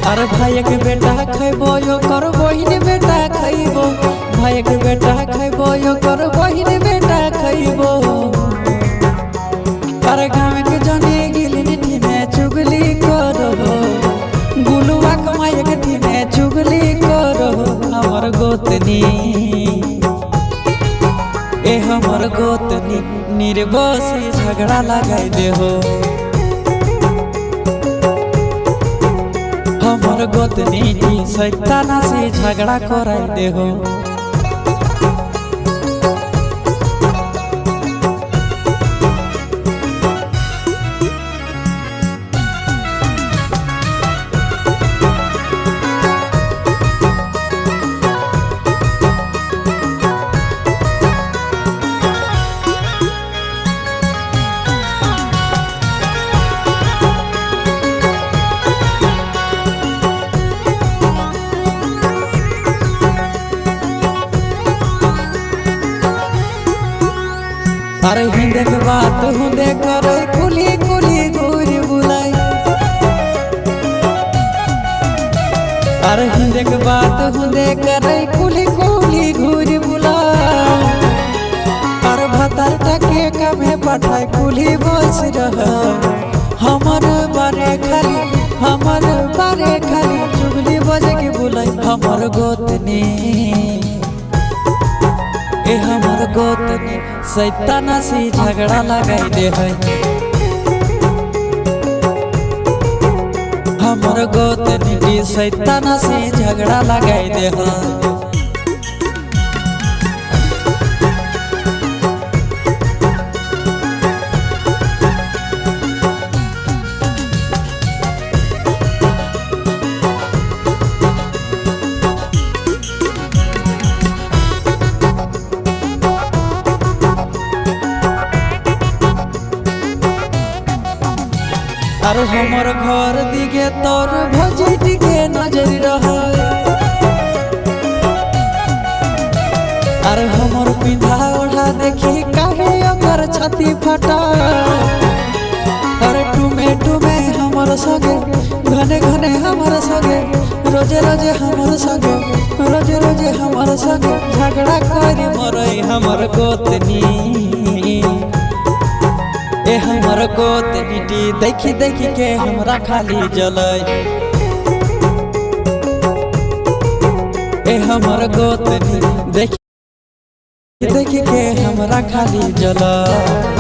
अरे भाई के बेटा खैबो यो कर बहिन बेटा खैबो, भाई के बेटा खैबो यो कर बहिन बेटा खैबो। अरे गाँव के जने गिलनी ठीने चुगली करो, गुलुआ कमाई के ठीने चुगली करो। हमर गोतनी ए हमर गोतनी निर्बसी झगड़ा लगाई दे हो। हमर गोतनी सैताना से झगड़ा कराई दे हो। अरे हिंदे के बात हुंदे करे कुली कुली घूरी बुलाई। अरे हिंदे के बात हुंदे करे कुली कुली घूरी बुलाई। अरे भतर टके कमे पठाई कुली बस रहा। हमर बारे खाली चुगली बजे के बुलाई। हमर गोतनी ए हमर गोतनी सैताना से झगड़ा लगाई दे है। हमर गोतनी सैताना से झगड़ा लगाई दे है। अरे हमर घर दिखे तोर भौजी दिखे नजर रहा। अरे हमर पिंधा ओढ़ा देखी काहे ओकर छाती फटा। अरे टुमे टुमे हमर संगे घने घने हमर संगे रोजे रोजे हमर संगे रोजे रोजे हमर संगे झगड़ा करी मरई हमर गोतनी। ए हमर गोतनी देखी देखी के हमरा खाली जलई। ए हमर गोतनी देखी देखी के हमरा खाली जलई।